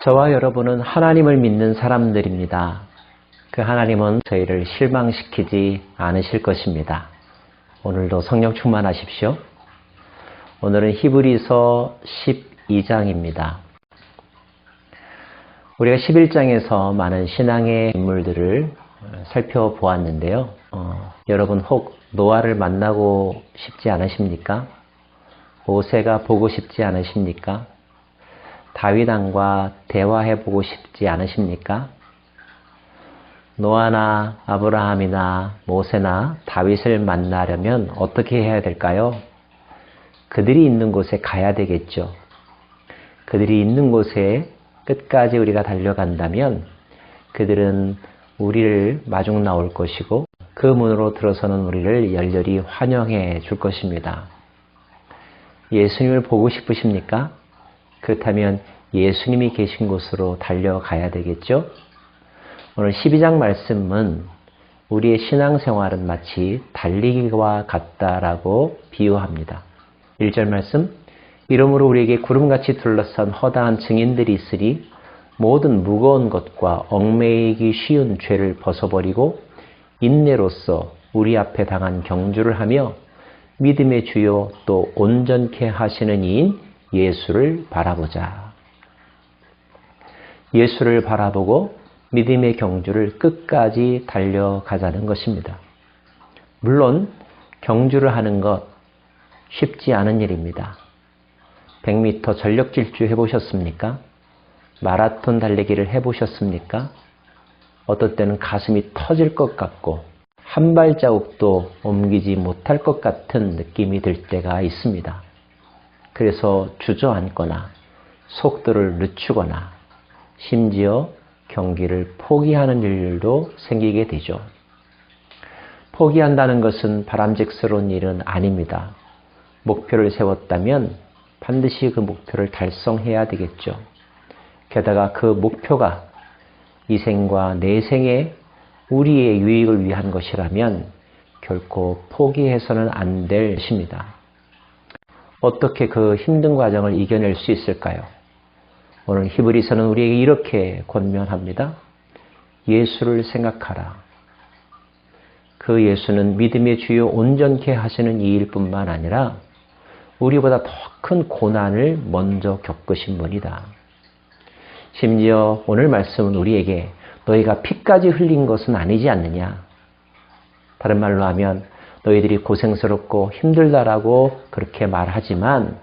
저와 여러분은 하나님을 믿는 사람들입니다. 그 하나님은 저희를 실망시키지 않으실 것입니다. 오늘도 성령 충만하십시오. 오늘은 히브리서 12장입니다. 우리가 11장에서 많은 신앙의 인물들을 살펴보았는데요. 여러분 혹 노아를 만나고 싶지 않으십니까? 모세가 보고 싶지 않으십니까? 다윗 왕과 대화해보고 싶지 않으십니까? 노아나 아브라함이나 모세나 다윗을 만나려면 어떻게 해야 될까요? 그들이 있는 곳에 가야 되겠죠. 그들이 있는 곳에 끝까지 우리가 달려간다면 그들은 우리를 마중 나올 것이고 그 문으로 들어서는 우리를 열렬히 환영해 줄 것입니다. 예수님을 보고 싶으십니까? 그렇다면 예수님이 계신 곳으로 달려가야 되겠죠? 오늘 12장 말씀은 우리의 신앙생활은 마치 달리기와 같다라고 비유합니다. 1절 말씀, 이러므로 우리에게 구름같이 둘러싼 허다한 증인들이 있으니 모든 무거운 것과 얽매이기 쉬운 죄를 벗어버리고 인내로써 우리 앞에 당한 경주를 하며 믿음의 주요 또 온전케 하시는 이인 예수를 바라보자. 예수를 바라보고 믿음의 경주를 끝까지 달려가자는 것입니다. 물론 경주를 하는 것 쉽지 않은 일입니다. 100m 전력 질주 해보셨습니까? 마라톤 달리기를 해보셨습니까? 어떨 때는 가슴이 터질 것 같고 한 발자국도 옮기지 못할 것 같은 느낌이 들 때가 있습니다. 그래서 주저앉거나 속도를 늦추거나 심지어 경기를 포기하는 일도 생기게 되죠. 포기한다는 것은 바람직스러운 일은 아닙니다. 목표를 세웠다면 반드시 그 목표를 달성해야 되겠죠. 게다가 그 목표가 이 생과 내생에 우리의 유익을 위한 것이라면 결코 포기해서는 안 될 것입니다. 어떻게 그 힘든 과정을 이겨낼 수 있을까요? 오늘 히브리서는 우리에게 이렇게 권면합니다. 예수를 생각하라. 그 예수는 믿음의 주요 온전케 하시는 이일 뿐만 아니라 우리보다 더 큰 고난을 먼저 겪으신 분이다. 심지어 오늘 말씀은 우리에게 너희가 피까지 흘린 것은 아니지 않느냐. 다른 말로 하면 너희들이 고생스럽고 힘들다라고 그렇게 말하지만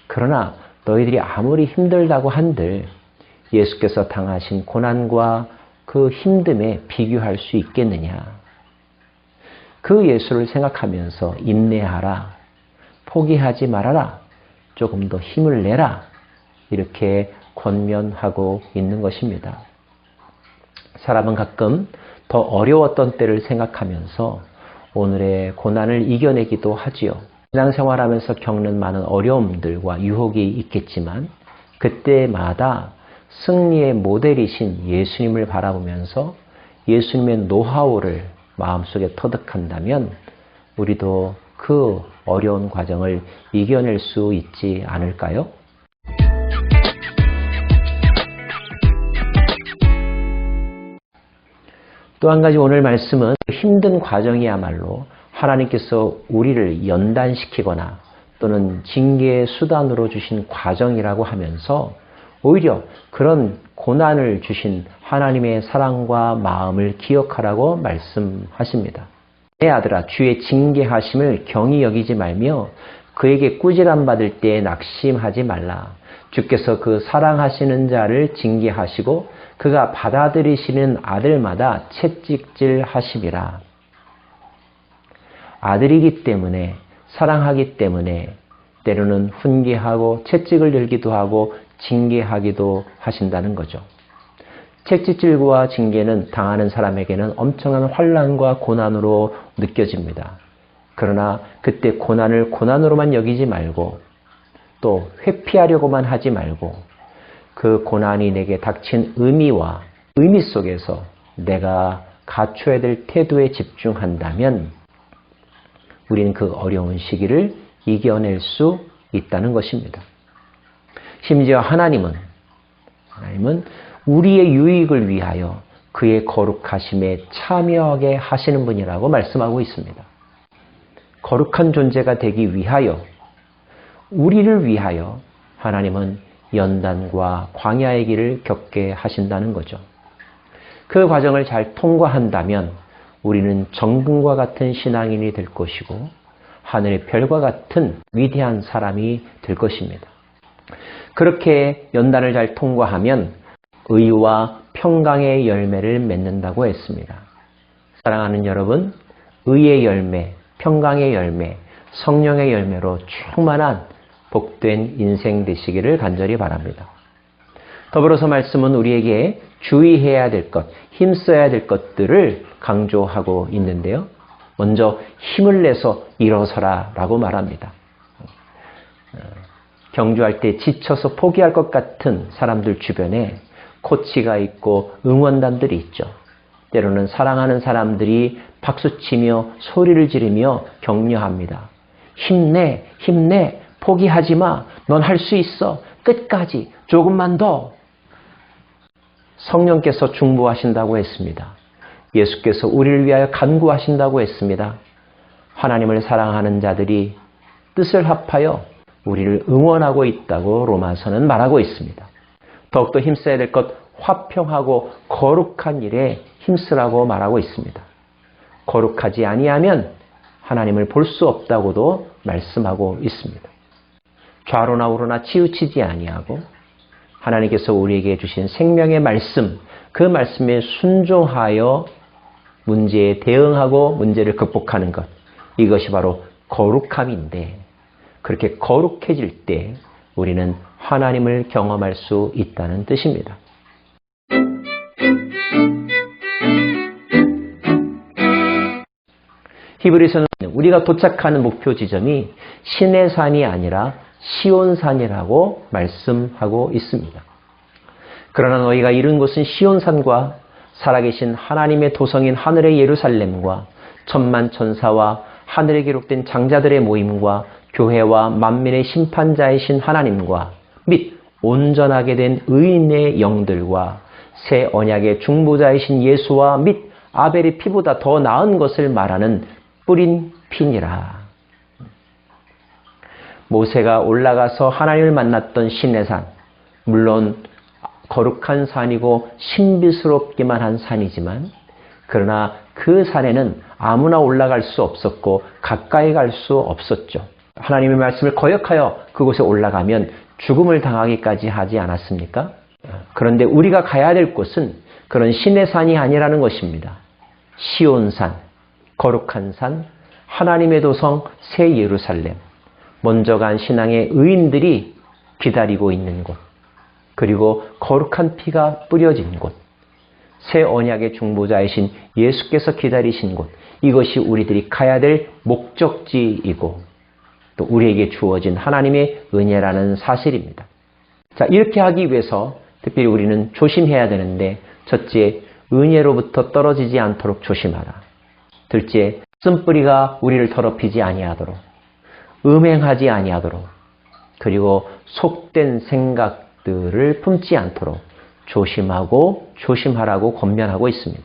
그러나 너희들이 아무리 힘들다고 한들 예수께서 당하신 고난과 그 힘듦에 비교할 수 있겠느냐. 그 예수를 생각하면서 인내하라. 포기하지 말아라. 조금 더 힘을 내라. 이렇게 권면하고 있는 것입니다. 사람은 가끔 더 어려웠던 때를 생각하면서 오늘의 고난을 이겨내기도 하지요. 신앙생활하면서 겪는 많은 어려움들과 유혹이 있겠지만 그때마다 승리의 모델이신 예수님을 바라보면서 예수님의 노하우를 마음속에 터득한다면 우리도 그 어려운 과정을 이겨낼 수 있지 않을까요? 또 한 가지 오늘 말씀은 힘든 과정이야말로 하나님께서 우리를 연단시키거나 또는 징계의 수단으로 주신 과정이라고 하면서 오히려 그런 고난을 주신 하나님의 사랑과 마음을 기억하라고 말씀하십니다. 내 아들아 주의 징계하심을 경히 여기지 말며 그에게 꾸지람 받을 때에 낙심하지 말라. 주께서 그 사랑하시는 자를 징계하시고 그가 받아들이시는 아들마다 채찍질 하심이라. 아들이기 때문에 사랑하기 때문에 때로는 훈계하고 채찍을 들기도 하고 징계하기도 하신다는 거죠. 채찍질과 징계는 당하는 사람에게는 엄청난 환난과 고난으로 느껴집니다. 그러나 그때 고난을 고난으로만 여기지 말고 또 회피하려고만 하지 말고 그 고난이 내게 닥친 의미와 의미 속에서 내가 갖춰야 될 태도에 집중한다면 우리는 그 어려운 시기를 이겨낼 수 있다는 것입니다. 심지어 하나님은 하나님은 우리의 유익을 위하여 그의 거룩하심에 참여하게 하시는 분이라고 말씀하고 있습니다. 거룩한 존재가 되기 위하여, 우리를 위하여 하나님은 연단과 광야의 길을 겪게 하신다는 거죠. 그 과정을 잘 통과한다면 우리는 정금과 같은 신앙인이 될 것이고 하늘의 별과 같은 위대한 사람이 될 것입니다. 그렇게 연단을 잘 통과하면 의와 평강의 열매를 맺는다고 했습니다. 사랑하는 여러분, 의의 열매, 평강의 열매, 성령의 열매로 충만한 복된 인생 되시기를 간절히 바랍니다. 더불어서 말씀은 우리에게 주의해야 될 것, 힘써야 될 것들을 강조하고 있는데요. 먼저 힘을 내서 일어서라 라고 말합니다. 경주할 때 지쳐서 포기할 것 같은 사람들 주변에 코치가 있고 응원단들이 있죠. 때로는 사랑하는 사람들이 박수치며 소리를 지르며 격려합니다. 힘내, 힘내, 포기하지 마, 넌 할 수 있어, 끝까지, 조금만 더. 성령께서 중보하신다고 했습니다. 예수께서 우리를 위하여 간구하신다고 했습니다. 하나님을 사랑하는 자들이 뜻을 합하여 우리를 응원하고 있다고 로마서는 말하고 있습니다. 더욱더 힘써야 될 것, 화평하고 거룩한 일에 힘쓰라고 말하고 있습니다. 거룩하지 아니하면 하나님을 볼 수 없다고도 말씀하고 있습니다. 좌로나 우로나 치우치지 아니하고 하나님께서 우리에게 주신 생명의 말씀, 그 말씀에 순종하여 문제에 대응하고 문제를 극복하는 것, 이것이 바로 거룩함인데, 그렇게 거룩해질 때 우리는 하나님을 경험할 수 있다는 뜻입니다. 히브리서는 우리가 도착하는 목표 지점이 시내산이 아니라 시온산이라고 말씀하고 있습니다. 그러나 너희가 이룬 곳은 시온산과 살아계신 하나님의 도성인 하늘의 예루살렘과 천만 천사와 하늘에 기록된 장자들의 모임과 교회와 만민의 심판자이신 하나님과 및 온전하게 된 의인의 영들과 새 언약의 중보자이신 예수와 및 아벨의 피보다 더 나은 것을 말하는 뿌린 피니라. 모세가 올라가서 하나님을 만났던 시내산, 물론 거룩한 산이고 신비스럽기만 한 산이지만, 그러나 그 산에는 아무나 올라갈 수 없었고 가까이 갈 수 없었죠. 하나님의 말씀을 거역하여 그곳에 올라가면 죽음을 당하기까지 하지 않았습니까? 그런데 우리가 가야 될 곳은 그런 시내산이 아니라는 것입니다. 시온산, 거룩한 산, 하나님의 도성 새 예루살렘, 먼저 간 신앙의 의인들이 기다리고 있는 곳, 그리고 거룩한 피가 뿌려진 곳, 새 언약의 중보자이신 예수께서 기다리신 곳, 이것이 우리들이 가야 될 목적지이고 또 우리에게 주어진 하나님의 은혜라는 사실입니다. 자, 이렇게 하기 위해서 특별히 우리는 조심해야 되는데, 첫째, 은혜로부터 떨어지지 않도록 조심하라. 둘째, 쓴뿌리가 우리를 더럽히지 아니하도록, 음행하지 아니하도록, 그리고 속된 생각들을 품지 않도록 조심하고 조심하라고 권면하고 있습니다.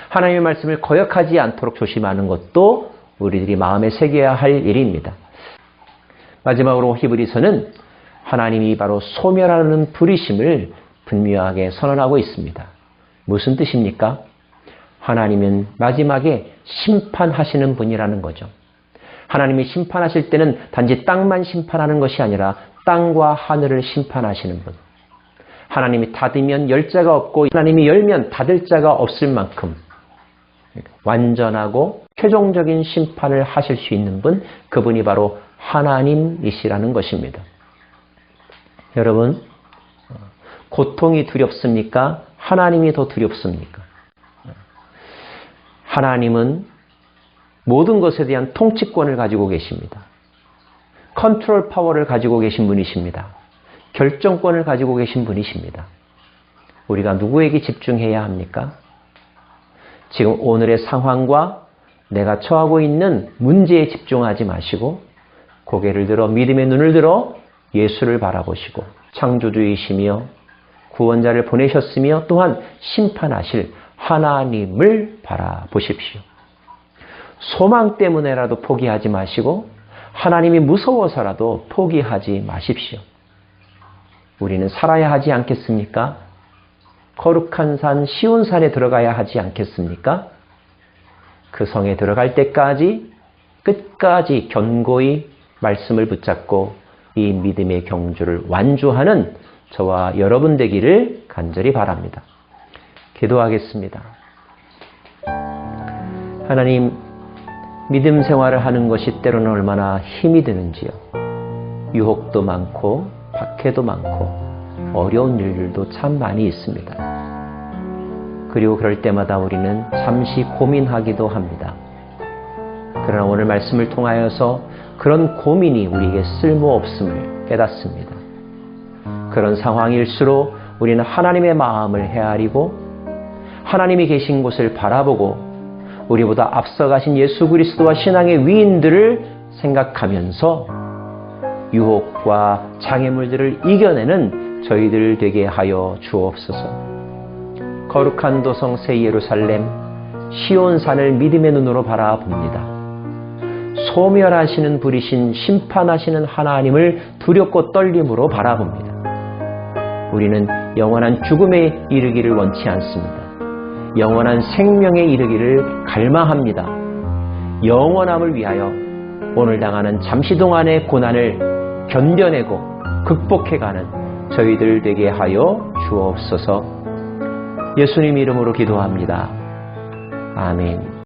하나님의 말씀을 거역하지 않도록 조심하는 것도 우리들이 마음에 새겨야 할 일입니다. 마지막으로 히브리서는 하나님이 바로 소멸하는 불의심을 분명하게 선언하고 있습니다. 무슨 뜻입니까? 하나님은 마지막에 심판하시는 분이라는 거죠. 하나님이 심판하실 때는 단지 땅만 심판하는 것이 아니라 땅과 하늘을 심판하시는 분. 하나님이 닫으면 열 자가 없고 하나님이 열면 닫을 자가 없을 만큼 완전하고 최종적인 심판을 하실 수 있는 분, 그분이 바로 하나님이시라는 것입니다. 여러분, 고통이 두렵습니까? 하나님이 더 두렵습니까? 하나님은 모든 것에 대한 통치권을 가지고 계십니다. 컨트롤 파워를 가지고 계신 분이십니다. 결정권을 가지고 계신 분이십니다. 우리가 누구에게 집중해야 합니까? 지금 오늘의 상황과 내가 처하고 있는 문제에 집중하지 마시고 고개를 들어 믿음의 눈을 들어 예수를 바라보시고 창조주이시며 구원자를 보내셨으며 또한 심판하실 하나님을 바라보십시오. 소망 때문에라도 포기하지 마시고 하나님이 무서워서라도 포기하지 마십시오. 우리는 살아야 하지 않겠습니까? 거룩한 산 시온산에 들어가야 하지 않겠습니까? 그 성에 들어갈 때까지 끝까지 견고히 말씀을 붙잡고 이 믿음의 경주를 완주하는 저와 여러분 되기를 간절히 바랍니다. 기도하겠습니다. 하나님, 믿음 생활을 하는 것이 때로는 얼마나 힘이 드는지요. 유혹도 많고 박해도 많고 어려운 일들도 참 많이 있습니다. 그리고 그럴 때마다 우리는 잠시 고민하기도 합니다. 그러나 오늘 말씀을 통하여서 그런 고민이 우리에게 쓸모없음을 깨닫습니다. 그런 상황일수록 우리는 하나님의 마음을 헤아리고 하나님이 계신 곳을 바라보고 우리보다 앞서가신 예수 그리스도와 신앙의 위인들을 생각하면서 유혹과 장애물들을 이겨내는 저희들 되게 하여 주옵소서. 거룩한 도성 새 예루살렘 시온산을 믿음의 눈으로 바라봅니다. 소멸하시는 불이신 심판하시는 하나님을 두렵고 떨림으로 바라봅니다. 우리는 영원한 죽음에 이르기를 원치 않습니다. 영원한 생명에 이르기를 갈망합니다. 영원함을 위하여 오늘 당하는 잠시 동안의 고난을 견뎌내고 극복해가는 저희들 되게 하여 주옵소서. 예수님 이름으로 기도합니다. 아멘.